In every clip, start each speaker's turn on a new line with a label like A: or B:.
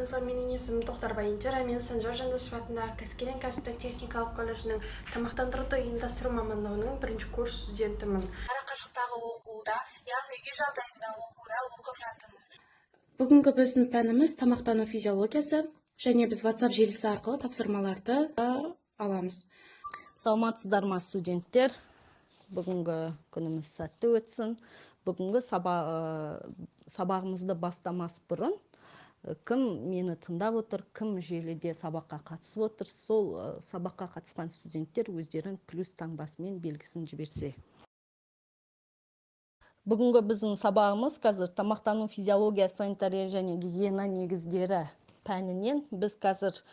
A: Менің есімім Тоқтарбай Индира, мен Санжар Жандосов атындағы Қаскелең кәсіптік техникалық колледжінің тамақтандыруды ұйымдастыру мамандығының бірінші курс студентімін. Арақашықтағы оқуда, яғни үй жағдайында оқуда оқып жатырмыз. Бүгінгі біздің пәніміз тамақтану физиологиясы, және біз WhatsApp желісі арқылы тапсырмаларды аламыз.
B: Саламатсыздар ма, студенттер? Бүгінгі күніміз сәтті өтсін. Бүгінгі сабағымызды бастамас бұрын кім мені тыңдап отыр, кім желіде сабаққа қатысып отыр, сол сабаққа қатысқан студенттер өздерін плюс таңбасымен белгісін жіберсе. Бүгінгі біздің сабағымыз қазір тамақтану физиология, санитария және гигиена негіздері пәнінен біз қазір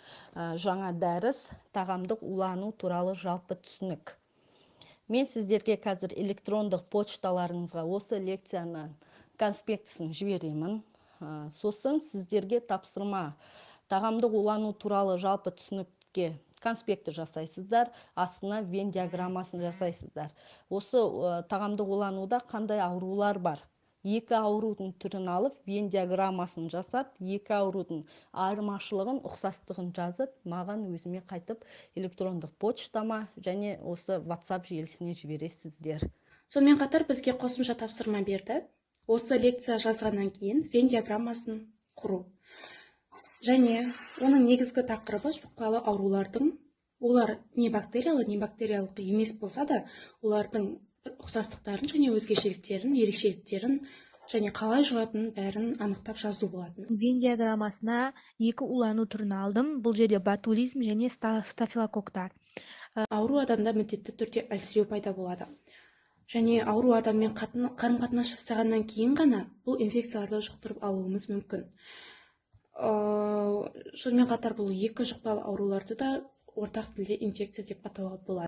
B: жаңа дәріс тағамдық улану туралы жалпы түсінік. Мен сіздерге қазір электрондық почталарыңызға осы лекцияны конспектісін жіберемін. Сосын сіздерге тапсырма тағамдық улану туралы жалпы түсінікке конспекті жасайсыздар, астына Вен диаграммасын жасайсыздар. Осы тағамдық улануда қандай аурулар бар? Екі аурудың түрін алып, Вен диаграммасын жасап, екі аурудың айырмашылығын, ұқсастығын жазып, маған өзіме қайтып электрондық почтама және осы WhatsApp желісіне жібересіздер.
A: Сонымен қатар бізге қосымша тапсырма берді. Осы лекция жазғаннан кейін Вен диаграммасын құру. Және оның негізгі тақырыбы жұқпалы аурулардың, олар не бактериялы, не бактериялық емес болса да, олардың ұқсастықтарын және өзгешеліктерін, ерекшеліктерін және қалай жұғатынын бәрін анықтап жазу болатын.
C: Вен диаграммасына екі улану түрін алдым. Бұл жерде ботулизм және стафилококктар.
A: Ауру адамда міндетті түрде әлсіреу пайда болады. Және ауру адаммен қарым-қатынас жасағаннан кейін ғана бұл инфекцияларды жұқтырып алуымыз мүмкін. Сонымен қатар бұл екі жұқпалы ауруларды да ортақ тілде инфекция деп атауға болады.